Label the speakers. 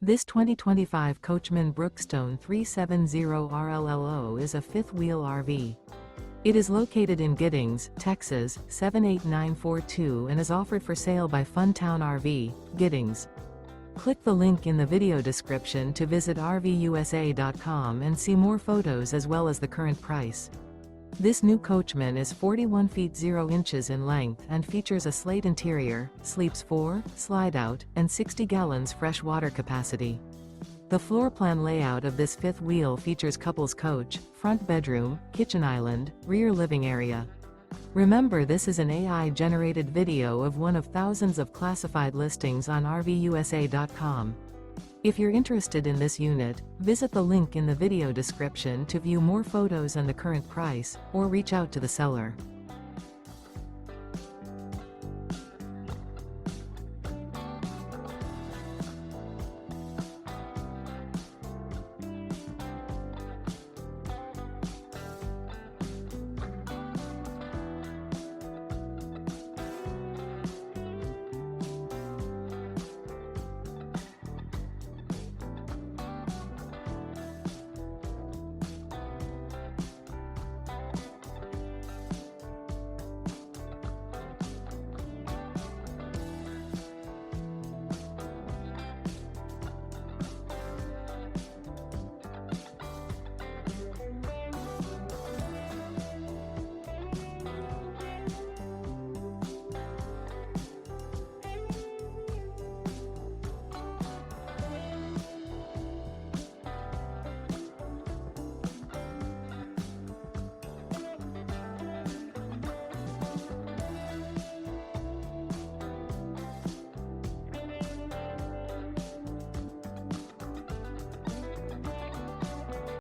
Speaker 1: This 2025 Coachmen Brookstone 370RLLO is a fifth-wheel RV. It is located in Giddings, Texas, 78942 and is offered for sale by Funtown RV, Giddings. Click the link in the video description to visit RVUSA.com and see more photos as well as the current price. This new Coachmen is 41 feet 0 inches in length and features a SLATE interior, sleeps 4, Slideout, and 60 gallons fresh water capacity. The floor plan layout of this fifth wheel features couples coach, front bedroom, kitchen island, rear living area. Remember, this is an AI-generated video of one of thousands of classified listings on RVUSA.com. If you're interested in this unit, visit the link in the video description to view more photos and the current price, or reach out to the seller.